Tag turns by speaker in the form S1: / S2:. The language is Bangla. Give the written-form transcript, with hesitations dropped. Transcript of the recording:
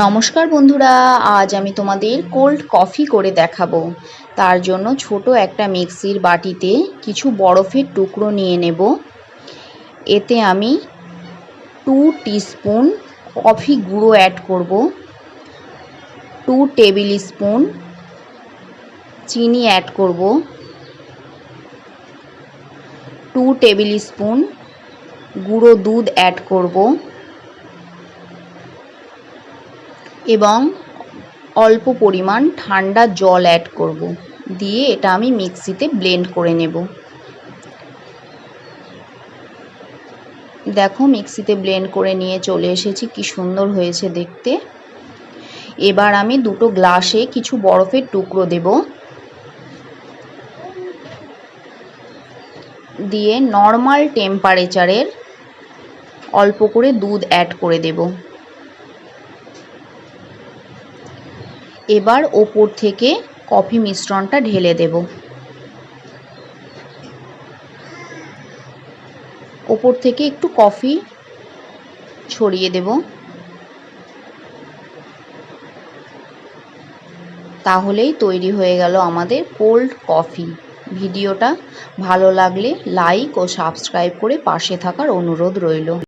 S1: নমস্কার বন্ধুরা, আজ আমি তোমাদের কোল্ড কফি করে দেখাবো। তার জন্য ছোট একটা মিক্সির বাটিতে কিছু বরফের টুকরো নিয়ে নেব। এতে আমি 2 টিস্পুন কফি গুঁড়ো অ্যাড করব, 2 টেবিল স্পুন চিনি অ্যাড করব, 2 টেবিল স্পুন গুঁড়ো দুধ অ্যাড করব এবং অল্প পরিমাণ ঠান্ডা জল অ্যাড করব। দিয়ে এটা আমি মিক্সিতে ব্লেন্ড করে নেব। দেখো মিক্সিতে ব্লেন্ড করে নিয়ে চলে এসেছি, কি সুন্দর হয়েছে দেখতে। এবার আমি দুটো গ্লাসে কিছু বরফের টুকরো দেব, দিয়ে নর্মাল টেম্পারেচারের অল্প করে দুধ অ্যাড করে দেব। এবার ওপর থেকে কফি মিশ্রণটা ঢেলে দেব। ওপর থেকে একটু কফি ছড়িয়ে দেব। তাহলেই তৈরি হয়ে গেল আমাদের কোল্ড কফি। ভিডিওটা ভালো লাগলে লাইক ও সাবস্ক্রাইব করে পাশে থাকার অনুরোধ রইল।